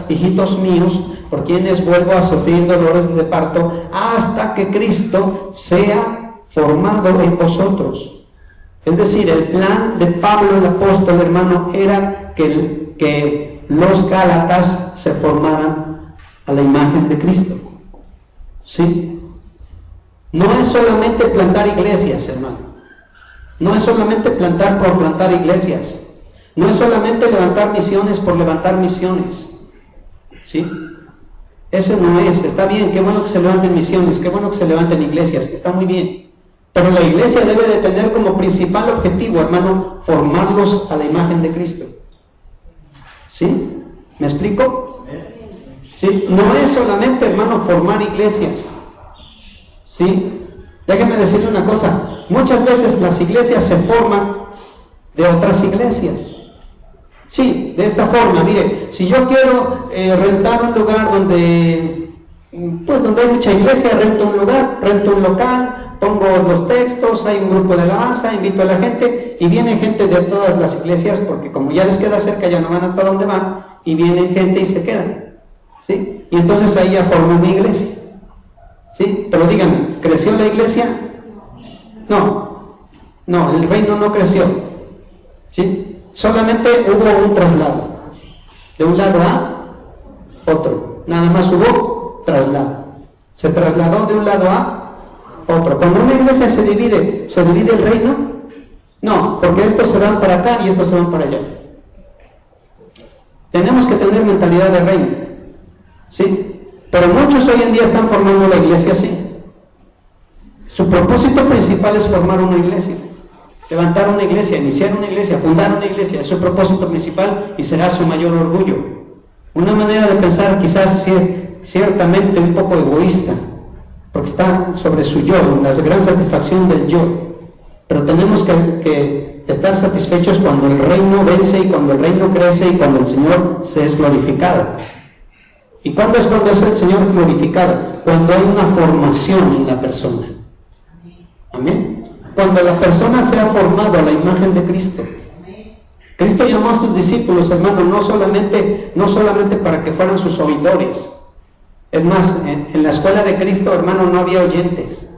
hijitos míos, por quienes vuelvo a sufrir dolores de parto, hasta que Cristo sea formado en vosotros. Es decir, el plan de Pablo el apóstol, hermano, era que los gálatas se formaran a la imagen de Cristo. ¿Sí? No es solamente plantar iglesias, hermano. No es solamente plantar por plantar iglesias. No es solamente levantar misiones por levantar misiones. ¿Sí? Ese no es. Está bien, qué bueno que se levanten misiones, qué bueno que se levanten iglesias, está muy bien. Pero la iglesia debe de tener como principal objetivo, hermano, formarlos a la imagen de Cristo. ¿Sí? ¿Me explico? ¿Sí? No es solamente, hermano, formar iglesias. ¿Sí? Déjeme decirle una cosa. Muchas veces las iglesias se forman de otras iglesias. Sí, de esta forma. Mire, si yo quiero rentar un lugar donde hay mucha iglesia, rento un lugar, rento un local, pongo los textos, hay un grupo de alabanza, invito a la gente, y viene gente de todas las iglesias, porque como ya les queda cerca, ya no van hasta donde van, y vienen gente y se quedan. ¿Sí? Y entonces ahí ya forma una iglesia. ¿Sí? Pero díganme, ¿creció la iglesia? No, el reino no creció. ¿Sí? Solamente hubo un traslado, de un lado a otro, nada más hubo traslado. Se trasladó de un lado a otro. Cuando una iglesia se divide el reino. No, porque estos se van para acá y estos se van para allá. Tenemos que tener mentalidad de reino. ¿Sí? Pero muchos hoy en día están formando la iglesia así. Su propósito principal es formar una iglesia, levantar una iglesia, iniciar una iglesia, fundar una iglesia. Es su propósito principal y será su mayor orgullo. Una manera de pensar quizás ciertamente un poco egoísta, porque está sobre su yo, la gran satisfacción del yo. Pero tenemos que estar satisfechos cuando el reino vence y cuando el reino crece y cuando el Señor se es glorificado. ¿Y cuándo es el Señor glorificado? Cuando hay una formación en la persona. Amén. Cuando la persona se ha formado a la imagen de Cristo. Cristo llamó a sus discípulos, hermano, no solamente para que fueran sus oidores. Es más, en la escuela de Cristo, hermano, no había oyentes.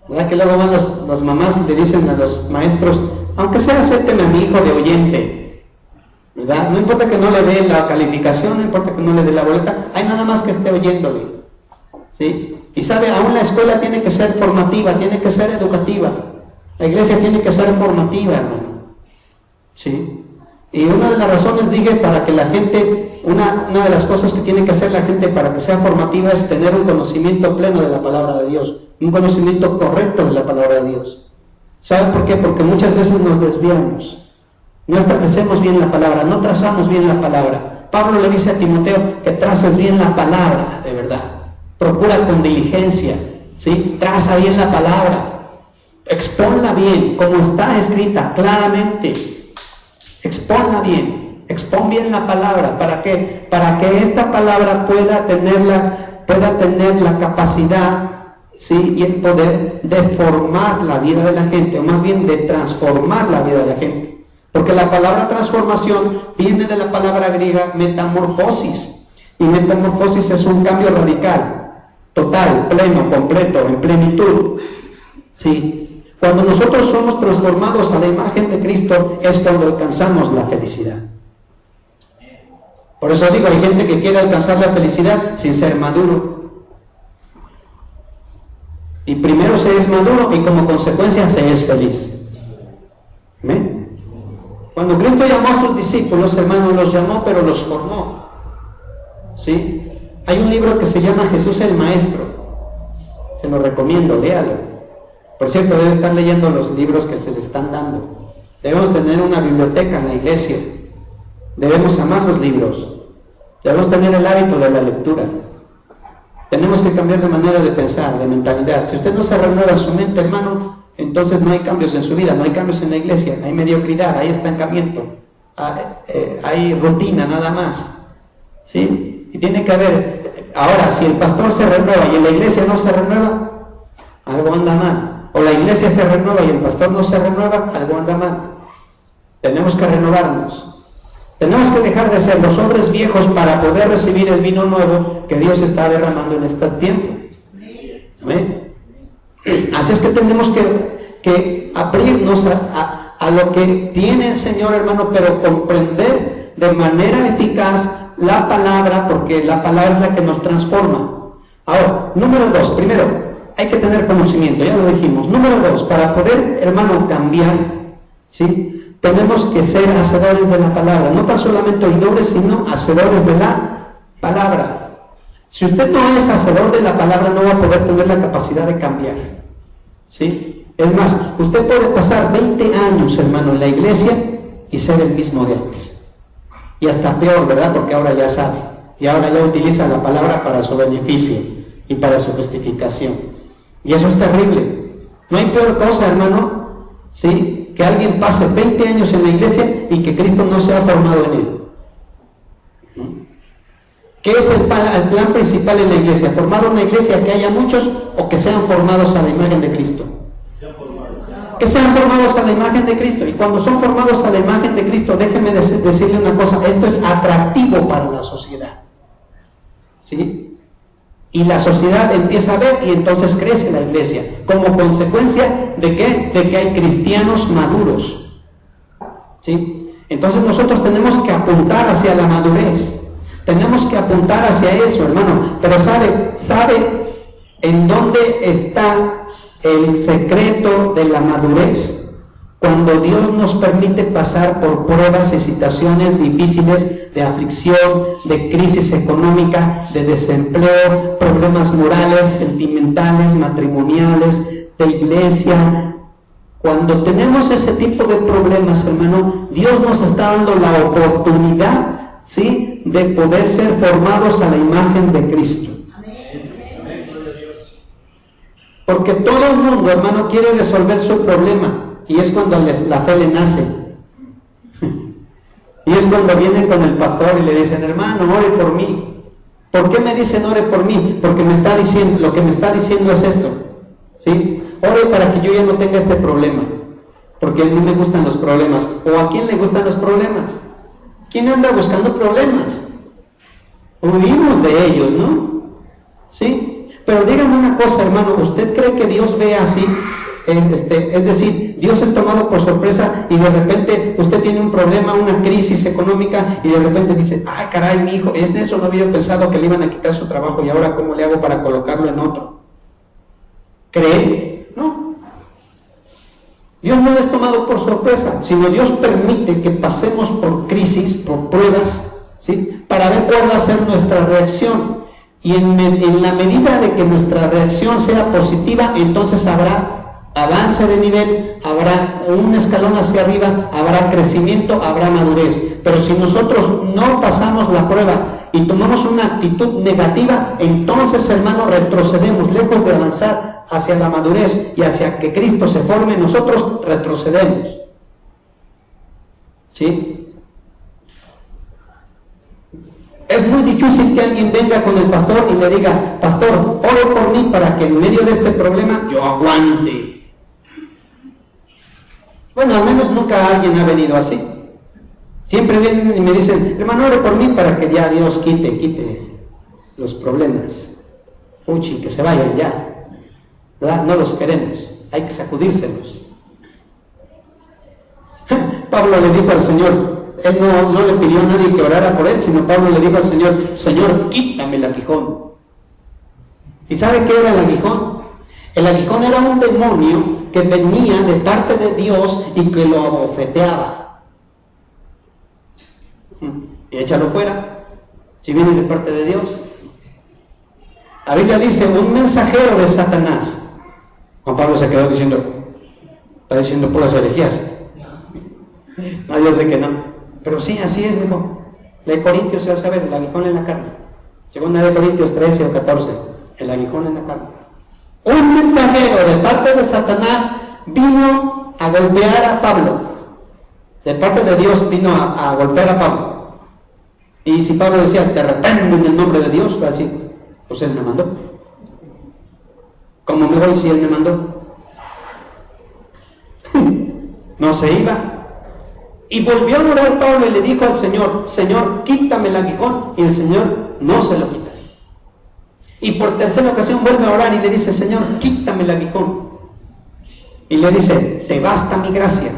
¿Verdad que luego van las mamás y le dicen a los maestros, aunque sea acépteme a mi hijo de oyente? ¿Verdad? No importa que no le dé la calificación, no importa que no le dé la boleta, hay nada más que esté oyéndole. ¿Sí? Y sabe, aún la escuela tiene que ser formativa, tiene que ser educativa. La iglesia tiene que ser formativa, hermano. ¿Sí? Y una de las razones, dije, para que la gente, una de las cosas que tiene que hacer la gente para que sea formativa es tener un conocimiento pleno de la palabra de Dios, un conocimiento correcto de la palabra de Dios. ¿Sabe por qué? Porque muchas veces nos desviamos. No establecemos bien la palabra, no trazamos bien la palabra. Pablo le dice a Timoteo que traces bien la palabra, de verdad. Procura con diligencia, ¿sí? Traza bien la palabra. Exponla bien, como está escrita, claramente. Exponla bien, expon bien la palabra. ¿Para qué? Para que esta palabra pueda tener la capacidad, ¿sí? Y el poder de formar la vida de la gente, o más bien de transformar la vida de la gente. Porque la palabra transformación viene de la palabra griega metamorfosis. Y metamorfosis es un cambio radical, total, pleno, completo, en plenitud. ¿Sí? Cuando nosotros somos transformados a la imagen de Cristo es cuando alcanzamos la felicidad. Por eso digo, hay gente que quiere alcanzar la felicidad sin ser maduro. Y primero se es maduro y como consecuencia se es feliz. ¿Amén? Cuando Cristo llamó a sus discípulos, hermanos, los llamó, pero los formó. ¿Sí? Hay un libro que se llama Jesús el Maestro. Se lo recomiendo, léalo. Por cierto, debe estar leyendo los libros que se le están dando. Debemos tener una biblioteca en la iglesia. Debemos amar los libros. Debemos tener el hábito de la lectura. Tenemos que cambiar de manera de pensar, de mentalidad. Si usted no se renueva su mente, hermano, entonces no hay cambios en su vida, no hay cambios en la iglesia, hay mediocridad, hay estancamiento, hay rutina nada más. ¿Sí? Y tiene que haber, ahora, si el pastor se renueva y en la iglesia no se renueva, algo anda mal. O la iglesia se renueva y el pastor no se renueva, algo anda mal. Tenemos que renovarnos. Tenemos que dejar de ser los odres viejos para poder recibir el vino nuevo que Dios está derramando en este tiempo. ¿Amén? Así es que tenemos que abrirnos a lo que tiene el Señor, hermano, pero comprender de manera eficaz la palabra, porque la palabra es la que nos transforma. Ahora, número 2, primero, hay que tener conocimiento, ya lo dijimos. Número 2, para poder, hermano, cambiar, ¿sí?, tenemos que ser hacedores de la palabra, no tan solamente oidores, sino hacedores de la palabra. Si usted no es hacedor de la palabra, no va a poder tener la capacidad de cambiar, ¿sí? Es más, usted puede pasar 20 años, hermano, en la iglesia y ser el mismo de antes. Y hasta peor, ¿verdad? Porque ahora ya sabe, y ahora ya utiliza la palabra para su beneficio y para su justificación. Y eso es terrible. No hay peor cosa, hermano, ¿sí?, que alguien pase 20 años en la iglesia y que Cristo no sea formado en él. ¿Qué es el plan principal en la iglesia? ¿Formar una iglesia que haya muchos o que sean formados a la imagen de Cristo? Que sean formados a la imagen de Cristo. Y cuando son formados a la imagen de Cristo, déjeme decirle una cosa, esto es atractivo para la sociedad, ¿sí? Y la sociedad empieza a ver y entonces crece la iglesia. ¿Como consecuencia de qué? De que hay cristianos maduros, ¿sí? Entonces nosotros tenemos que apuntar hacia la madurez. Tenemos que apuntar hacia eso, hermano. Pero ¿sabe en dónde está el secreto de la madurez? Cuando Dios nos permite pasar por pruebas y situaciones difíciles de aflicción, de crisis económica, de desempleo, problemas morales, sentimentales, matrimoniales, de iglesia. Cuando tenemos ese tipo de problemas, hermano, Dios nos está dando la oportunidad, ¿sí?, de poder ser formados a la imagen de Cristo. Porque todo el mundo, hermano, quiere resolver su problema. Y es cuando la fe le nace. Y es cuando vienen con el pastor y le dicen, hermano, ore por mí. ¿Por qué me dicen ore por mí? Porque me está diciendo, lo que me está diciendo es esto, ¿sí? Ore para que yo ya no tenga este problema, porque a mí me gustan los problemas. ¿O a quién le gustan los problemas? ¿Quién anda buscando problemas? Huimos de ellos, ¿no? ¿Sí? Pero dígame una cosa, hermano, ¿usted cree que Dios ve así? Es decir, Dios es tomado por sorpresa y de repente usted tiene un problema, una crisis económica y de repente dice, ay caray, mi hijo, es de eso, no había pensado que le iban a quitar su trabajo y ahora ¿cómo le hago para colocarlo en otro? ¿Cree? No. Dios no es tomado por sorpresa, sino Dios permite que pasemos por crisis, por pruebas, ¿sí?, para ver cuál va a ser nuestra reacción. Y en la medida de que nuestra reacción sea positiva, entonces habrá avance de nivel, habrá un escalón hacia arriba, habrá crecimiento, habrá madurez. Pero si nosotros no pasamos la prueba y tomamos una actitud negativa, entonces, hermano, retrocedemos. Lejos de avanzar hacia la madurez y hacia que Cristo se forme en nosotros, retrocedemos. ¿Sí? Es muy difícil que alguien venga con el pastor y le diga, pastor, ore por mí para que en medio de este problema yo aguante. Bueno, al menos nunca alguien ha venido así. Siempre vienen y me dicen, hermano, ore por mí para que ya Dios quite los problemas. Fuchi, que se vayan ya, ¿verdad? No los queremos, hay que sacudírselos. Pablo le dijo al Señor, él no le pidió a nadie que orara por él, sino Pablo le dijo al Señor, Señor, quítame el aguijón. ¿Y sabe qué era el aguijón? El aguijón era un demonio que venía de parte de Dios y que lo abofeteaba. Y échalo fuera, si viene de parte de Dios. La Biblia dice, un mensajero de Satanás. Juan Pablo se quedó diciendo, está diciendo puras herejías. No, yo sé que no. Pero sí, así es, mijo. De Corintios se va a saber, el aguijón en la carne. Segunda de Corintios 13 o 14, el aguijón en la carne. Un mensajero de parte de Satanás vino a golpear a Pablo. De parte de Dios vino a golpear a Pablo. Y si Pablo decía, te reprendo en el nombre de Dios, va a decir, pues él me mandó. ¿Cómo me voy si él me mandó? No se iba. Y volvió a orar Pablo y le dijo al Señor: Señor, quítame el aguijón. Y el Señor no se lo quita. Y por tercera ocasión vuelve a orar y le dice: Señor, quítame el aguijón. Y le dice: te basta mi gracia,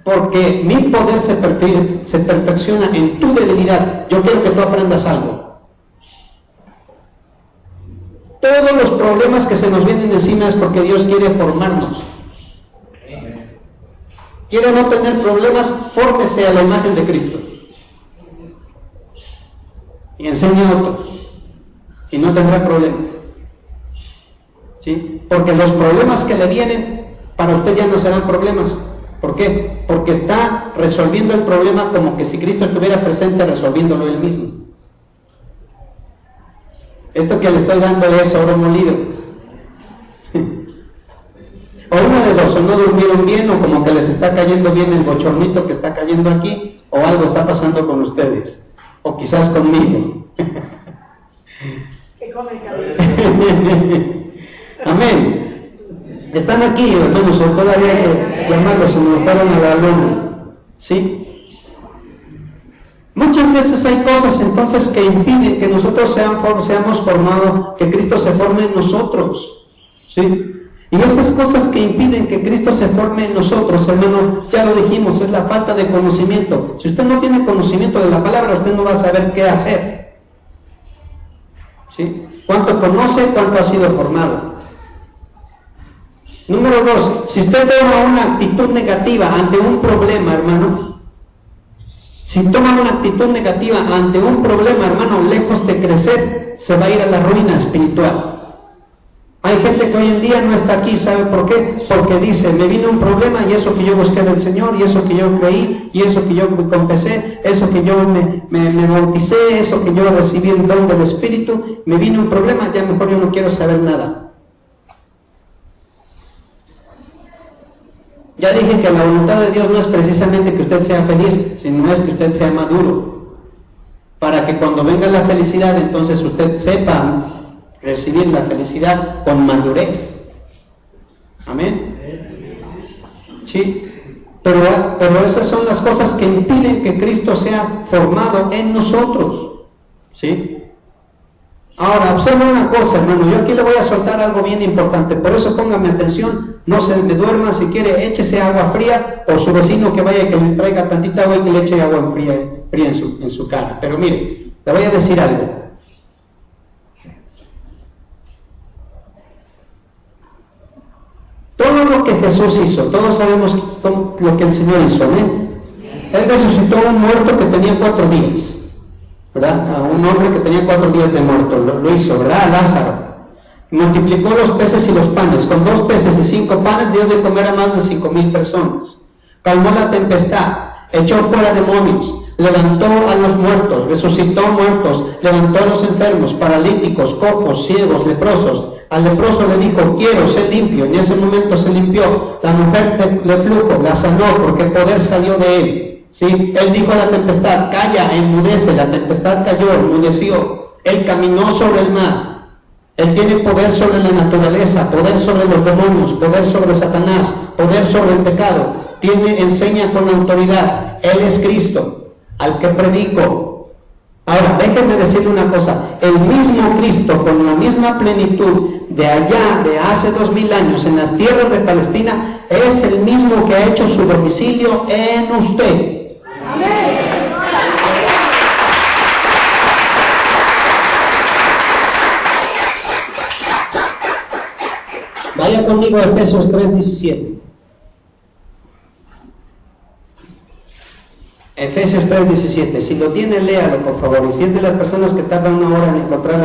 porque mi poder se perfecciona en tu debilidad. Yo quiero que tú aprendas algo. Todos los problemas que se nos vienen encima es porque Dios quiere formarnos. Quiere no tener problemas, fórmese a la imagen de Cristo. Y enseñe a otros. Y no tendrá problemas. ¿Sí? Porque los problemas que le vienen, para usted ya no serán problemas. ¿Por qué? Porque está resolviendo el problema como que si Cristo estuviera presente resolviéndolo él mismo. Esto que le estoy dando es oro molido. O una de dos: o no durmieron bien, o como que les está cayendo bien el bochornito que está cayendo aquí, o algo está pasando con ustedes, o quizás conmigo. Amén. Están aquí, hermanos, o todavía hay que llamarlos, se me fueron a la luna. ¿Sí? Muchas veces hay cosas entonces que impiden que nosotros seamos formados, que Cristo se forme en nosotros. ¿Sí? Y esas cosas que impiden que Cristo se forme en nosotros, hermano, ya lo dijimos, es la falta de conocimiento. Si usted no tiene conocimiento de la palabra, usted no va a saber qué hacer. ¿Sí? ¿Cuánto conoce? ¿Cuánto ha sido formado? Número 2, si usted toma una actitud negativa ante un problema, hermano, si toma una actitud negativa ante un problema, hermano, lejos de crecer, se va a ir a la ruina espiritual. Hay gente que hoy en día no está aquí, ¿sabe por qué? Porque dice: me vino un problema y eso que yo busqué del Señor, y eso que yo creí, y eso que yo confesé, eso que yo me bauticé, eso que yo recibí el don del Espíritu, me vino un problema, ya mejor yo no quiero saber nada. Ya dije que la voluntad de Dios no es precisamente que usted sea feliz, sino es que usted sea maduro, para que cuando venga la felicidad, entonces usted sepa recibir la felicidad con madurez. Amén. Sí, pero esas son las cosas que impiden que Cristo sea formado en nosotros. ¿Sí? Ahora, observa una cosa, hermano, yo aquí le voy a soltar algo bien importante, por eso póngame atención, no se me duerma, si quiere échese agua fría, o su vecino que vaya y que le traiga tantita agua y que le eche agua fría en su cara. Pero mire, le voy a decir algo. Todo lo que Jesús hizo, todos sabemos lo que el Señor hizo, ¿eh? Él resucitó a un muerto que tenía 4 días. ¿Verdad? A un hombre que tenía 4 días de muerto, lo hizo, ¿verdad? A Lázaro. Multiplicó los peces y los panes, con 2 peces y 5 panes dio de comer a más de 5,000 personas. Calmó la tempestad, echó fuera demonios, levantó a los muertos, resucitó muertos, levantó a los enfermos, paralíticos, cojos, ciegos, leprosos. Al leproso le dijo: quiero ser limpio. En ese momento se limpió. La mujer de flujo la sanó porque el poder salió de él. ¿Sí? Él dijo a la tempestad: calla, enmudece. La tempestad cayó, enmudeció. Él caminó sobre el mar. Él tiene poder sobre la naturaleza, poder sobre los demonios, poder sobre Satanás, poder sobre el pecado. Enseña con autoridad. Él es Cristo, al que predico. Ahora, déjenme decirle una cosa: el mismo Cristo, con la misma plenitud de allá, de hace 2000 años, en las tierras de Palestina, es el mismo que ha hecho su domicilio en usted. Amén. Vaya conmigo a Efesios 3:17. Efesios 3:17. Si lo tiene, léalo, por favor. Y si es de las personas que tardan 1 hora en encontrar